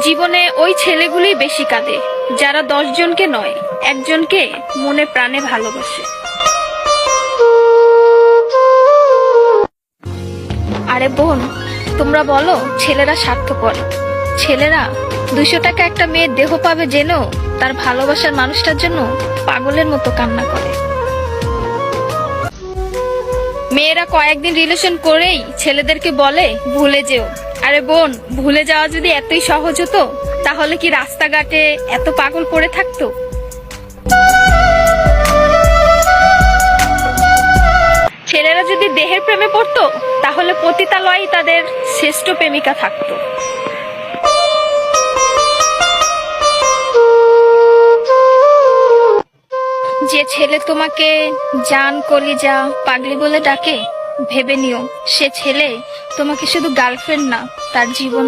জীবনে ওই ছেলেগুলোই বেশি কাঁদে যারা 10 জনকে নয়, একজনকে মনে প্রাণে ভালোবাসে। আরে বোন, তোমরা বলো ছেলেরা স্বার্থপর। ছেলেরা 200 টাকা একটা মেয়ের দেহ পাবে জেনেও তার ভালোবাসার মানুষটার জন্য পাগলের মতো কান্না করে। মেয়েরা কয়েকদিন রিলেশন করেই ছেলেদেরকে বলে ভুলে যেও। আরে বোন, ভুলে যাওয়া যদি এতই সহজ হতো তাহলে কি রাস্তাঘাটে এত পাগল পড়ে থাকতো? ছেলেরা যদি দেহের প্রেমে পড়তো তাহলে পতিতালয়েই তাদের শ্রেষ্ঠ প্রেমিকা থাকতো। যে ছেলে তোমাকে জান, কলিজা, পাগলি বলে ডাকে, ভেবে নিও সে ছেলে তোমাকে শুধু গার্লফ্রেন্ড না, তার জীবন